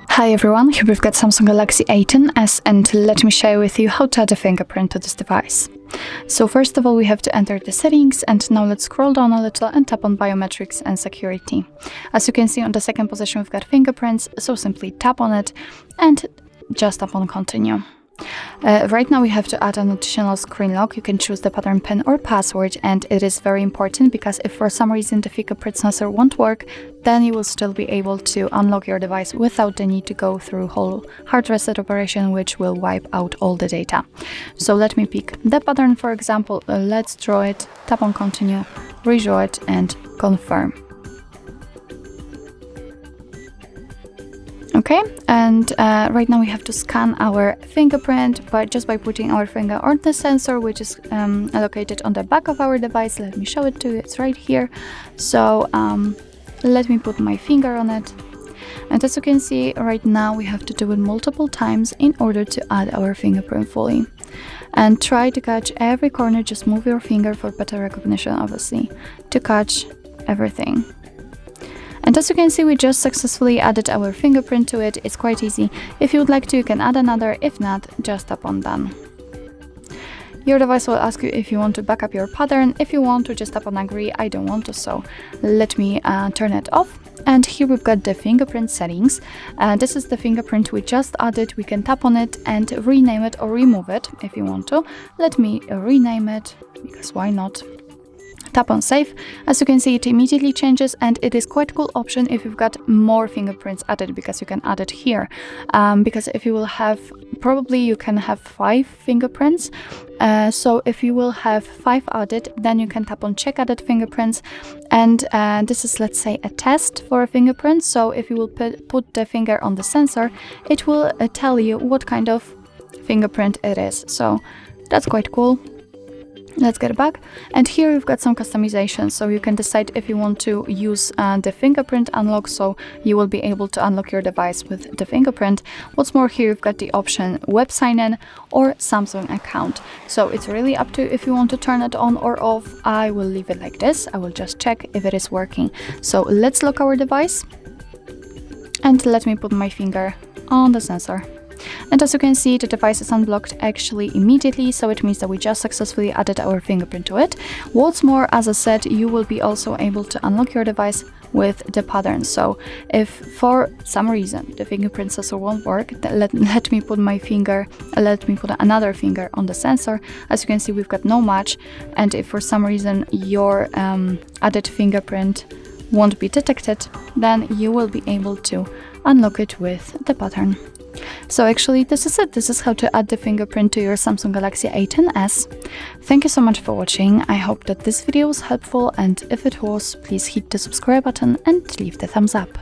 Hi everyone, here we've got Samsung Galaxy A10s and let me share with you how to add a fingerprint to this device. So first of all we have to enter the settings, and now let's scroll down a little and tap on biometrics and security. As you can see, on the second position we've got fingerprints, so simply tap on it and just tap on continue. Right now we have to add an additional screen lock. You can choose the pattern pin or password, and it is very important because if for some reason the fingerprint sensor won't work, then you will still be able to unlock your device without the need to go through whole hard reset operation, which will wipe out all the data. So let me pick the pattern, for example. Let's draw it, tap on continue, redraw it and confirm. Okay, and right now we have to scan our fingerprint just by putting our finger on the sensor, which is located on the back of our device. Let me show it to you, it's right here. So let me put my finger on it. And as you can see, right now we have to do it multiple times in order to add our fingerprint fully. And try to catch every corner, just move your finger for better recognition, obviously, to catch everything. And as you can see, we just successfully added our fingerprint to it. It's quite easy. If you would like to, you can add another. If not, just tap on done. Your device will ask you if you want to back up your pattern. If you want to, just tap on agree. I don't want to, so let me turn it off. And here we've got the fingerprint settings. This is the fingerprint we just added. We can tap on it and rename it or remove it if you want to. Let me rename it, because why not? Tap on save. As you can see, it immediately changes, and it is quite a cool option if you've got more fingerprints added, because you can add it here. Because if you will have, probably you can have 5 fingerprints. So if you will have 5 added, then you can tap on check added fingerprints, and this is, let's say, a test for a fingerprint. So if you will put the finger on the sensor, it will tell you what kind of fingerprint it is. So that's quite cool. Let's get it back, and here we've got some customization, so you can decide if you want to use the fingerprint unlock, so you will be able to unlock your device with the fingerprint. What's more, here you've got the option web sign-in or Samsung account, so it's really up to you if you want to turn it on or off. I will leave it like this. I will just check if it is working. So let's lock our device, and let me put my finger on the sensor. And as you can see, the device is unblocked actually immediately, so it means that we just successfully added our fingerprint to it. What's more, as I said, you will be also able to unlock your device with the pattern. So if for some reason the fingerprint sensor won't work, let me put another finger on the sensor. As you can see, we've got no match, and if for some reason your added fingerprint won't be detected, then you will be able to unlock it with the pattern. So actually, this is it. This is how to add the fingerprint to your Samsung Galaxy A10s. Thank you so much for watching. I hope that this video was helpful, and if it was, please hit the subscribe button and leave the thumbs up.